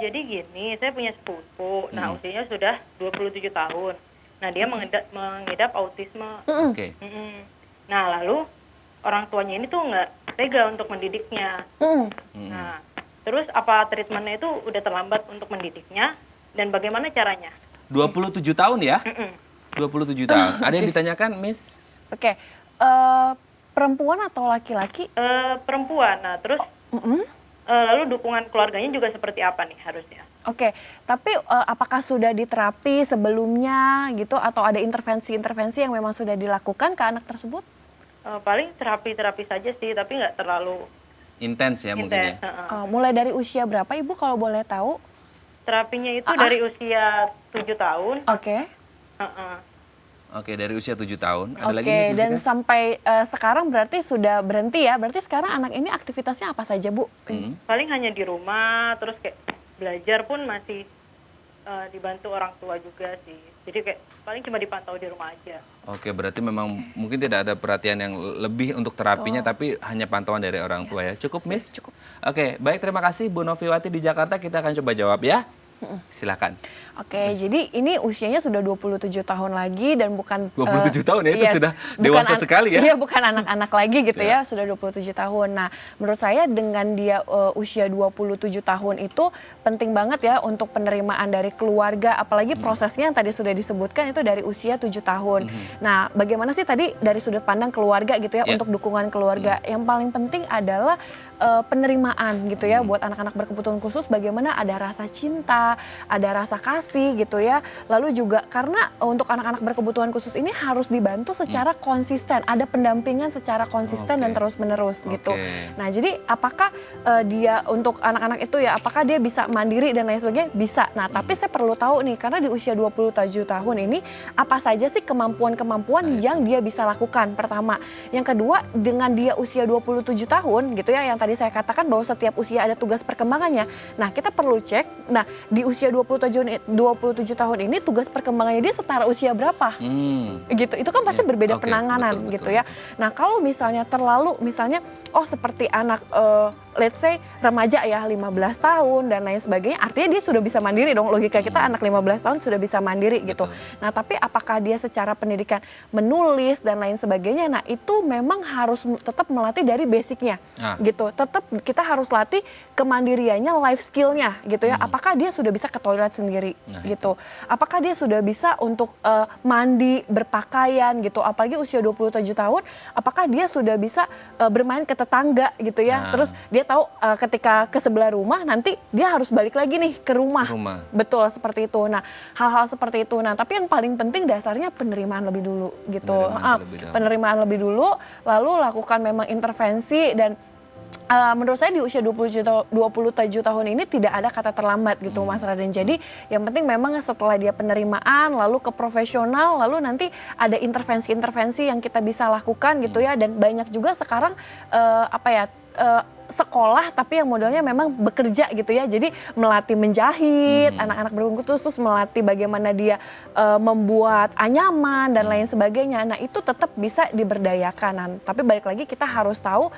Jadi gini, saya punya sepupu. Nah, usianya sudah 27 tahun. Nah, dia mengidap autisme. Oke. Nah, lalu orang tuanya ini tuh nggak tega untuk mendidiknya. Nah, terus apa treatmentnya itu udah terlambat untuk mendidiknya dan bagaimana caranya? 27 tahun ya? 27 tahun. Ada yang ditanyakan, Miss? Oke, perempuan atau laki-laki? Perempuan. Nah, terus lalu dukungan keluarganya juga seperti apa nih harusnya? Oke, tapi apakah sudah diterapi sebelumnya gitu atau ada intervensi-intervensi yang memang sudah dilakukan ke anak tersebut? Paling terapi-terapi saja sih, tapi nggak terlalu Intens ya mungkin ya? Mulai dari usia berapa Ibu kalau boleh tahu? Terapinya itu dari usia 7 tahun. Oke. Oke, dari usia 7 tahun. Ada lagi, Oke, Miss dan Jessica? sampai sekarang berarti sudah berhenti ya? Berarti sekarang anak ini aktivitasnya apa saja, Bu? Paling hanya di rumah, terus kayak belajar pun masih dibantu orang tua juga sih. Jadi kayak paling cuma dipantau di rumah aja. Oke, berarti memang mungkin tidak ada perhatian yang lebih untuk terapinya, tapi hanya pantauan dari orang tua ya. Cukup, Miss? Cukup. Oke, baik, terima kasih Bu Noviwati di Jakarta. Kita akan coba jawab ya. Silakan. Oke, jadi ini usianya sudah 27 tahun lagi dan bukan 27 tahun ya, itu sudah dewasa sekali ya. Iya, bukan anak-anak lagi gitu ya, sudah 27 tahun. Nah, menurut saya dengan dia usia 27 tahun itu penting banget ya untuk penerimaan dari keluarga, apalagi prosesnya yang tadi sudah disebutkan itu dari usia 7 tahun. Nah, bagaimana sih tadi dari sudut pandang keluarga gitu ya, untuk dukungan keluarga. Yang paling penting adalah penerimaan gitu ya buat anak-anak berkebutuhan khusus, bagaimana ada rasa cinta cinta, ada rasa kasih gitu ya. Lalu juga karena untuk anak-anak berkebutuhan khusus ini harus dibantu secara konsisten, ada pendampingan secara konsisten dan terus-menerus gitu. Nah, jadi apakah dia untuk anak-anak itu ya, apakah dia bisa mandiri dan lain sebagainya? Bisa. Nah, tapi saya perlu tahu nih, karena di usia 27 tahun ini apa saja sih kemampuan-kemampuan yang dia bisa lakukan, pertama. Yang kedua, dengan dia usia 27 tahun gitu ya, yang tadi saya katakan bahwa setiap usia ada tugas perkembangannya. Nah, kita perlu cek, nah di usia 27 tahun ini tugas perkembangannya dia setara usia berapa? Gitu, itu kan pasti berbeda penanganan betul, gitu ya. Nah, kalau misalnya terlalu, misalnya seperti anak let's say remaja ya 15 tahun dan lain sebagainya, artinya dia sudah bisa mandiri dong, logika kita anak 15 tahun sudah bisa mandiri gitu. Nah, tapi apakah dia secara pendidikan menulis dan lain sebagainya, nah itu memang harus tetap melatih dari basicnya gitu. Tetap kita harus latih kemandiriannya, life skillnya gitu ya. Apakah dia sudah bisa ke toilet sendiri gitu. Apakah dia sudah bisa untuk mandi, berpakaian gitu. Apalagi usia 27 tahun, apakah dia sudah bisa bermain ke tetangga gitu ya. Terus dia tahu ketika ke sebelah rumah nanti dia harus balik lagi nih ke rumah. Betul, seperti itu. Nah, hal-hal seperti itu. Nah, tapi yang paling penting dasarnya penerimaan lebih dulu gitu. Penerimaan lebih dulu, lalu lakukan memang intervensi dan menurut saya di usia 27 tahun ini tidak ada kata terlambat gitu Mas Raden. Jadi yang penting memang setelah dia penerimaan lalu ke profesional, lalu nanti ada intervensi-intervensi yang kita bisa lakukan gitu ya. Dan banyak juga sekarang sekolah tapi yang modelnya memang bekerja gitu ya. Jadi melatih menjahit, anak-anak berkebutuhan khusus melatih bagaimana dia membuat anyaman dan lain sebagainya. Nah, itu tetap bisa diberdayakan. Nah, tapi balik lagi kita harus tahu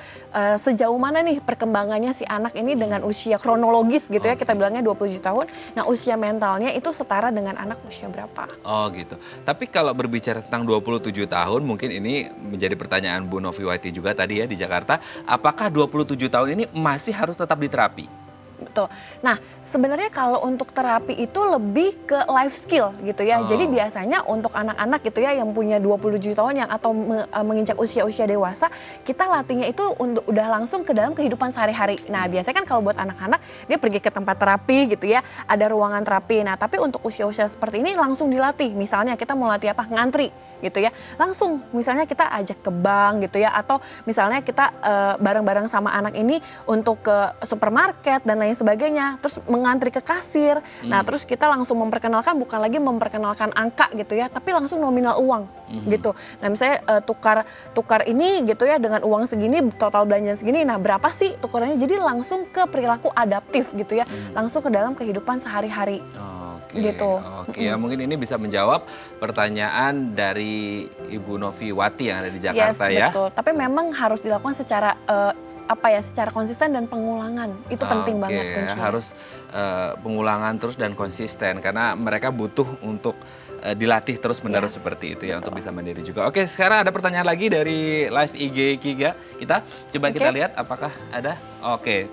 sejauh mana nih perkembangannya si anak ini dengan usia kronologis gitu ya. Kita bilangnya 27 tahun. Nah, usia mentalnya itu setara dengan anak usia berapa. Oh gitu. Tapi kalau berbicara tentang 27 tahun, mungkin ini menjadi pertanyaan Bu Noviwati juga tadi ya di Jakarta. Apakah 27 tahun ini masih harus tetap diterapi? Betul. Nah, sebenarnya kalau untuk terapi itu lebih ke life skill gitu ya. Jadi biasanya untuk anak-anak gitu ya yang punya 27 tahun yang atau menginjak usia-usia dewasa, kita latihnya itu untuk udah langsung ke dalam kehidupan sehari-hari. Nah, biasanya kan kalau buat anak-anak dia pergi ke tempat terapi gitu ya, ada ruangan terapi. Nah, tapi untuk usia-usia seperti ini langsung dilatih. Misalnya kita mau latih apa? Ngantri gitu ya. Langsung misalnya kita ajak ke bank gitu ya, atau misalnya kita bareng-bareng sama anak ini untuk ke supermarket dan lain sebagainya, terus mengantri ke kasir. Nah, terus kita langsung memperkenalkan, bukan lagi memperkenalkan angka gitu ya, tapi langsung nominal uang gitu. Nah, misalnya tukar ini gitu ya dengan uang segini, total belanja segini. Nah, berapa sih tukarannya? Jadi langsung ke perilaku adaptif gitu ya, langsung ke dalam kehidupan sehari-hari. Gitu. Oke, ya mungkin ini bisa menjawab pertanyaan dari Ibu Noviwati yang ada di Jakarta ya. Betul. Tapi memang harus dilakukan secara secara konsisten dan pengulangan. Itu penting banget kuncinya. Harus pengulangan terus dan konsisten karena mereka butuh untuk dilatih terus-menerus seperti itu ya. Betul. Untuk bisa mandiri juga. Oke, sekarang ada pertanyaan lagi dari live IG kita. Coba kita lihat apakah ada. Oke,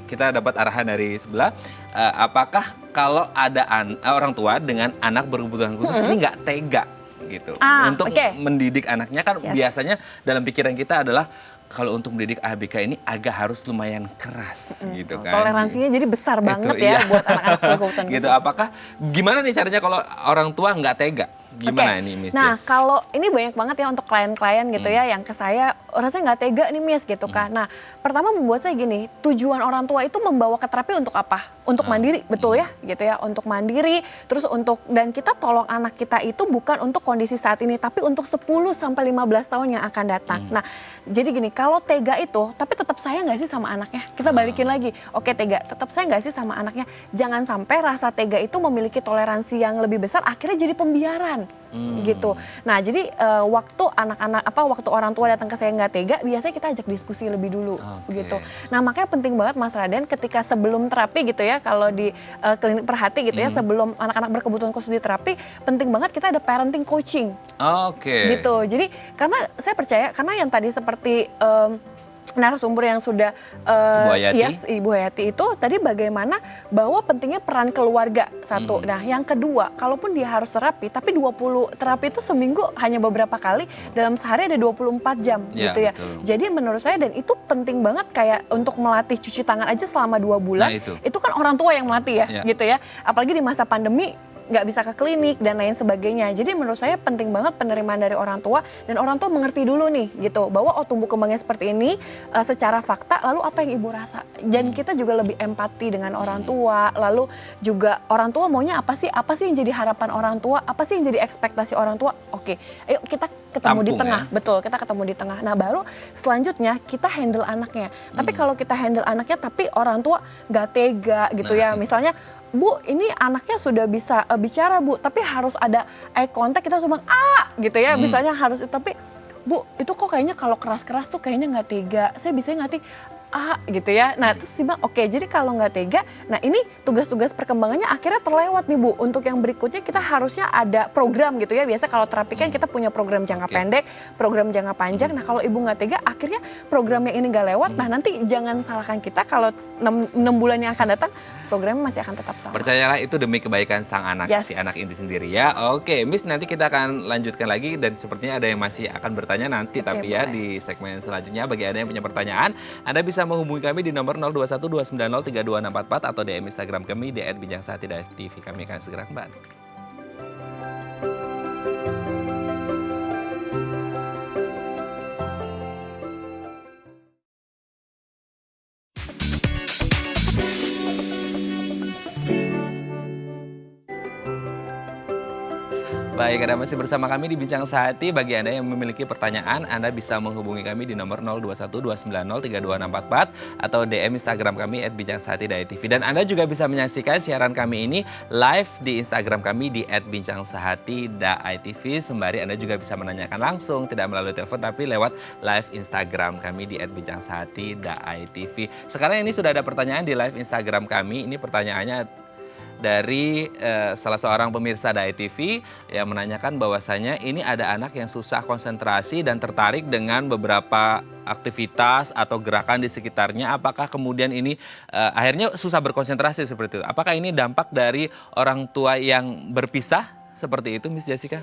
kita dapat arahan dari sebelah. Apakah kalau ada orang tua dengan anak berkebutuhan khusus ini nggak tega gitu untuk mendidik anaknya? Kan biasanya dalam pikiran kita adalah kalau untuk mendidik ABK ini agak harus lumayan keras gitu kan. Toleransinya jadi besar banget ya buat anak-anak berkebutuhan khusus. Gitu. Apakah gimana nih caranya kalau orang tua nggak tega? Gimana ini Miss Jess? Nah, kalau ini banyak banget ya untuk klien-klien gitu ya yang ke saya rasanya nggak tega nih Miss gitu kan. Nah, pertama membuat saya gini, tujuan orang tua itu membawa ke terapi untuk apa? Untuk mandiri, betul ya gitu ya, untuk mandiri, terus dan kita tolong anak kita itu bukan untuk kondisi saat ini, tapi untuk 10 sampai 15 tahun yang akan datang. Nah, jadi gini, kalau tega itu, tapi tetap sayang nggak sih sama anaknya? Kita balikin lagi, oke tega, tetap sayang nggak sih sama anaknya? Jangan sampai rasa tega itu memiliki toleransi yang lebih besar, akhirnya jadi pembiaran. Gitu. Nah, jadi waktu waktu orang tua datang ke saya nggak tega, biasanya kita ajak diskusi lebih dulu, gitu. Nah, makanya penting banget Mas Raden ketika sebelum terapi gitu ya, kalau di klinik Perhati gitu ya, sebelum anak-anak berkebutuhan khusus di terapi, penting banget kita ada parenting coaching. Gitu. Jadi karena saya percaya, karena yang tadi seperti narasumber yang sudah Ibu Hayati. yes, Ibu Hayati itu tadi bagaimana bahwa pentingnya peran keluarga satu. Nah, yang kedua, kalaupun dia harus terapi, tapi 20 terapi itu seminggu hanya beberapa kali, dalam sehari ada 24 jam Ya, gitu ya. betul. Jadi menurut saya dan itu penting banget kayak untuk melatih cuci tangan aja selama 2 bulan. Nah, itu. Kan orang tua yang melatih ya, Ya. gitu ya. Apalagi di masa pandemi nggak bisa ke klinik dan lain sebagainya. Jadi menurut saya penting banget penerimaan dari orang tua dan orang tua mengerti dulu nih gitu bahwa tumbuh kembangnya seperti ini secara fakta, lalu apa yang ibu rasa dan kita juga lebih empati dengan orang tua, lalu juga orang tua maunya apa sih yang jadi harapan orang tua, apa sih yang jadi ekspektasi orang tua. Oke, ayo kita ketemu di Tampung tengah. ya. Betul, kita ketemu di tengah. Nah baru selanjutnya kita handle anaknya. Tapi kalau kita handle anaknya tapi orang tua nggak tega gitu ya, misalnya Bu, ini anaknya sudah bisa bicara Bu, tapi harus ada eye contact, kita langsung bilang gitu ya, misalnya harus, tapi Bu, itu kok kayaknya kalau keras-keras tuh kayaknya nggak tega, saya bisa ngerti gitu ya. Nah terus dia bilang oke, jadi kalau nggak tega, nah ini tugas-tugas perkembangannya akhirnya terlewat nih Bu. Untuk yang berikutnya kita harusnya ada program gitu ya. Biasa kalau terapi kan kita punya program jangka pendek, program jangka panjang. Nah kalau ibu nggak tega, akhirnya program yang ini nggak lewat. Nah nanti jangan salahkan kita kalau 6 bulan yang akan datang programnya masih akan tetap sama. Percayalah itu demi kebaikan sang anak, Yes. si anak inti sendiri ya. Oke, Miss, nanti kita akan lanjutkan lagi dan sepertinya ada yang masih akan bertanya nanti, Oke, tapi ya boleh. di segmen selanjutnya. Bagi Anda yang punya pertanyaan, Anda bisa menghubungi kami di nomor 0212903244 atau DM Instagram kami di @bijangsati.tv. Kami akan segera kembali. Baik, Anda masih bersama kami di Bincang Sehati. Bagi Anda yang memiliki pertanyaan, Anda bisa menghubungi kami di nomor 0212903244 atau DM Instagram kami @bijangsehati.tv. Dan Anda juga bisa menyaksikan siaran kami ini live di Instagram kami di @bincangSehati.tv. Sembari Anda juga bisa menanyakan langsung, tidak melalui telepon tapi lewat live Instagram kami di @bincangSehati.tv. Sekarang ini sudah ada pertanyaan di live Instagram kami. Ini pertanyaannya dari salah seorang pemirsa Dai TV yang menanyakan bahwasanya ini ada anak yang susah konsentrasi dan tertarik dengan beberapa aktivitas atau gerakan di sekitarnya. Apakah kemudian ini akhirnya susah berkonsentrasi seperti itu? Apakah ini dampak dari orang tua yang berpisah seperti itu, Miss Jessica?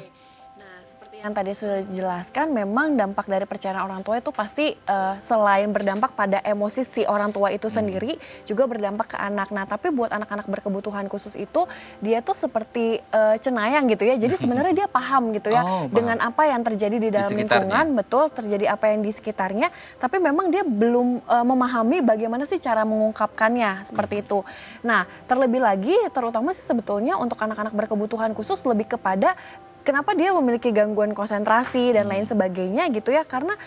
Yang tadi sudah dijelaskan, memang dampak dari perceraian orang tua itu pasti selain berdampak pada emosi si orang tua itu sendiri, juga berdampak ke anak. Nah, tapi buat anak-anak berkebutuhan khusus itu, dia tuh seperti cenayang gitu ya. Jadi sebenarnya dia paham gitu ya, dengan apa yang terjadi di dalam lingkungan, betul, terjadi apa yang di sekitarnya. Tapi memang dia belum memahami bagaimana sih cara mengungkapkannya, seperti itu. Nah, terlebih lagi, terutama sih sebetulnya untuk anak-anak berkebutuhan khusus lebih kepada kenapa dia memiliki gangguan konsentrasi dan lain sebagainya gitu ya, karena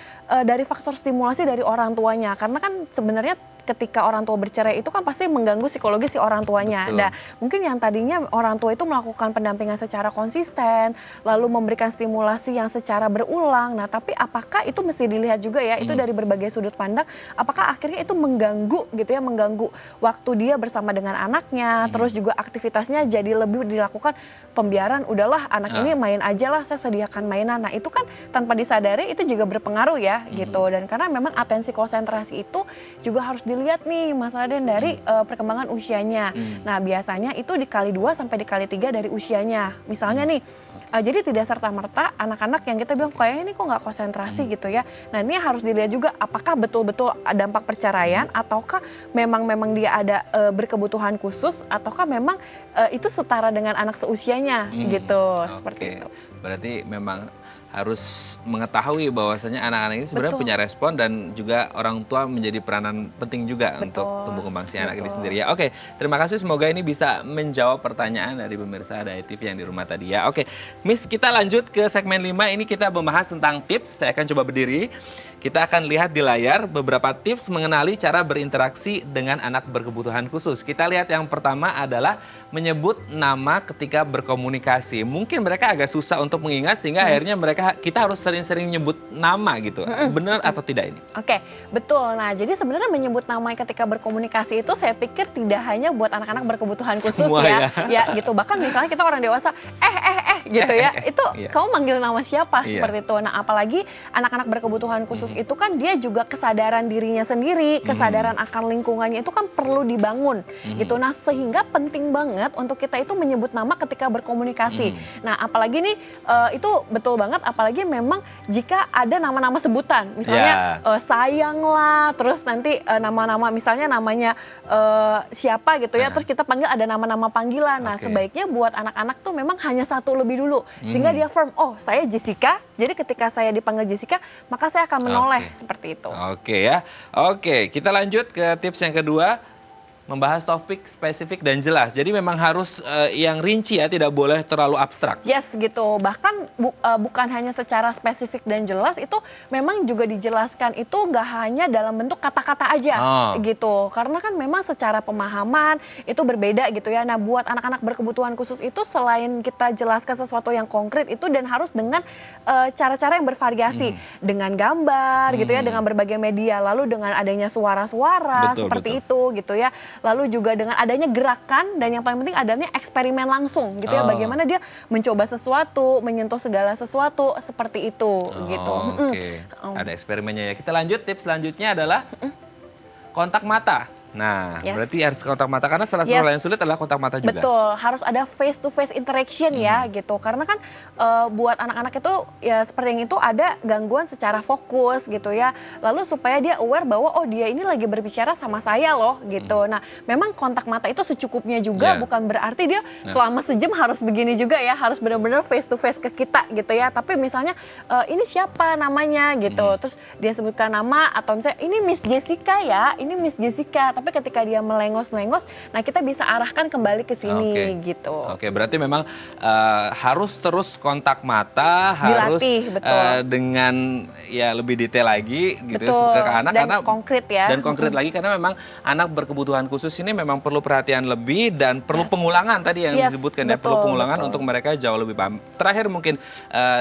dari faktor stimulasi dari orang tuanya. Karena kan sebenarnya ketika orang tua bercerai itu kan pasti mengganggu psikologis si orang tuanya. Betul. Nah, mungkin yang tadinya orang tua itu melakukan pendampingan secara konsisten, lalu memberikan stimulasi yang secara berulang. Nah, tapi apakah itu mesti dilihat juga ya, itu dari berbagai sudut pandang, apakah akhirnya itu mengganggu gitu ya, mengganggu waktu dia bersama dengan anaknya, terus juga aktivitasnya jadi lebih dilakukan pembiaran, udahlah anak ini main aja lah, saya sediakan mainan. Nah, itu kan tanpa disadari itu juga berpengaruh ya gitu. Dan karena memang atensi konsentrasi itu juga harus dilihat nih Mas Raden dari perkembangan usianya. Nah, biasanya itu dikali 2 sampai dikali 3 dari usianya. Misalnya nih, jadi tidak serta-merta anak-anak yang kita bilang kayaknya ini kok nggak konsentrasi gitu ya. Nah, ini harus dilihat juga apakah betul-betul dampak perceraian ataukah memang dia ada berkebutuhan khusus ataukah memang itu setara dengan anak seusianya gitu. Seperti itu. Berarti memang harus mengetahui bahwasanya anak-anak ini sebenarnya punya respon dan juga orang tua menjadi peranan penting juga untuk tumbuh kembang si anak ini sendiri ya. Oke, terima kasih, semoga ini bisa menjawab pertanyaan dari pemirsa Dai TV yang di rumah tadi ya. Oke, Miss, kita lanjut ke segmen 5. Ini kita membahas tentang tips. Saya akan coba berdiri. Kita akan lihat di layar beberapa tips mengenali cara berinteraksi dengan anak berkebutuhan khusus. Kita lihat yang pertama adalah menyebut nama ketika berkomunikasi. Mungkin mereka agak susah untuk mengingat sehingga akhirnya mereka kita harus sering-sering nyebut nama gitu. Benar atau tidak ini? Oke, betul. Nah, jadi sebenarnya menyebut nama ketika berkomunikasi itu saya pikir tidak hanya buat anak-anak berkebutuhan khusus Semua ya gitu. Bahkan misalnya kita orang dewasa, gitu ya. Itu Iya. kamu manggil nama siapa Iya. seperti itu. Nah, apalagi anak-anak berkebutuhan khusus itu kan dia juga kesadaran dirinya sendiri, kesadaran akan lingkungannya itu kan perlu dibangun gitu. Nah, sehingga penting banget untuk kita itu menyebut nama ketika berkomunikasi. Nah, apalagi nih itu betul banget, apalagi memang jika ada nama-nama sebutan, misalnya sayang lah, terus nanti nama-nama misalnya namanya siapa gitu ya, terus kita panggil ada nama-nama panggilan. Nah, sebaiknya buat anak-anak tuh memang hanya satu lebih dulu, sehingga dia firm, oh saya Jessica, jadi ketika saya dipanggil Jessica, maka saya akan menoleh seperti itu. Oke ya, oke kita lanjut ke tips yang kedua. Membahas topik spesifik dan jelas. Jadi memang harus yang rinci ya, tidak boleh terlalu abstrak. Yes gitu, bahkan bukan hanya secara spesifik dan jelas, itu memang juga dijelaskan itu nggak hanya dalam bentuk kata-kata aja gitu. Karena kan memang secara pemahaman itu berbeda gitu ya. Nah, buat anak-anak berkebutuhan khusus itu selain kita jelaskan sesuatu yang konkret itu dan harus dengan cara-cara yang bervariasi. Dengan gambar gitu ya, dengan berbagai media, lalu dengan adanya suara-suara seperti itu gitu ya. Lalu juga dengan adanya gerakan dan yang paling penting adanya eksperimen langsung gitu ya, bagaimana dia mencoba sesuatu, menyentuh segala sesuatu seperti itu gitu. Oke, ada eksperimennya ya. Kita lanjut, tips selanjutnya adalah kontak mata. Nah, berarti harus kontak mata karena salah satu hal yang sulit adalah kontak mata juga. Betul, harus ada face to face interaction ya gitu. Karena kan buat anak-anak itu ya seperti yang itu ada gangguan secara fokus gitu ya. Lalu supaya dia aware bahwa oh dia ini lagi berbicara sama saya loh gitu. Nah, memang kontak mata itu secukupnya juga, bukan berarti dia selama sejam harus begini juga ya, harus benar-benar face to face ke kita gitu ya. Tapi misalnya ini siapa namanya gitu. Terus dia sebutkan nama atau misalnya ini Miss Jessica ya, ini Miss Jessica. Tapi ketika dia melengos-melengos, nah kita bisa arahkan kembali ke sini gitu. Oke, berarti memang harus terus kontak mata, dilatih, harus dengan ya lebih detail lagi gitu ke anak dan karena konkret ya. Dan konkret lagi karena memang anak berkebutuhan khusus ini memang perlu perhatian lebih dan perlu pengulangan tadi yang disebutkan ya, perlu pengulangan untuk mereka jauh lebih paham. Terakhir mungkin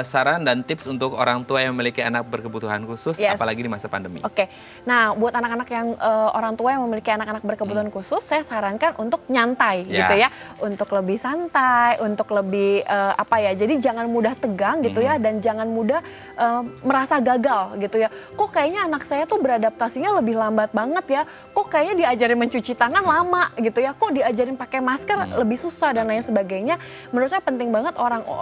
saran dan tips untuk orang tua yang memiliki anak berkebutuhan khusus apalagi di masa pandemi. Oke. Nah, buat anak-anak yang orang tua yang memiliki anak-anak berkebutuhan khusus, saya sarankan untuk nyantai gitu ya, untuk lebih santai, untuk lebih jadi jangan mudah tegang gitu ya, dan jangan mudah merasa gagal gitu ya. Kok kayaknya anak saya tuh beradaptasinya lebih lambat banget ya, kok kayaknya diajarin mencuci tangan lama gitu ya, kok diajarin pakai masker lebih susah dan lain sebagainya. Menurut saya penting banget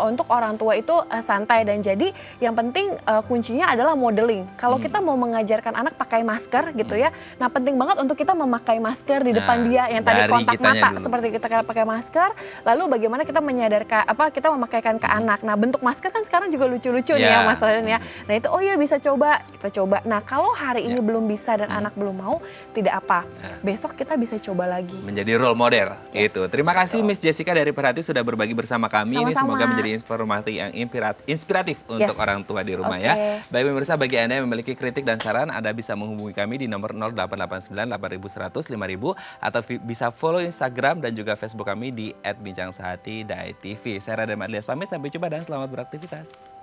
untuk orang tua itu santai, dan jadi yang penting kuncinya adalah modeling. Kalau kita mau mengajarkan anak pakai masker gitu ya, nah penting banget untuk kita memakai masker di depan dia yang tadi kontak mata dulu. Seperti kita pakai masker, lalu bagaimana kita menyadarkan kita memakaikan ke anak. Nah, bentuk masker kan sekarang juga lucu-lucu nih ya Mas Raden ya. Nah, itu bisa coba, kita coba. Nah, kalau hari ini belum bisa dan anak belum mau, tidak apa. Besok kita bisa coba lagi. Menjadi role model gitu. Terima kasih Miss Jessica dari Perhati sudah berbagi bersama kami. Ini semoga menjadi informasi yang inspiratif untuk orang tua di rumah ya. Baik pemirsa, bagi Anda yang memiliki kritik dan saran, Anda bisa menghubungi kami di nomor 0889 8100 5000 atau bisa follow Instagram dan juga Facebook kami di @bincangsehati.tv. Saya Raden Madlias pamit, sampai jumpa dan selamat beraktivitas.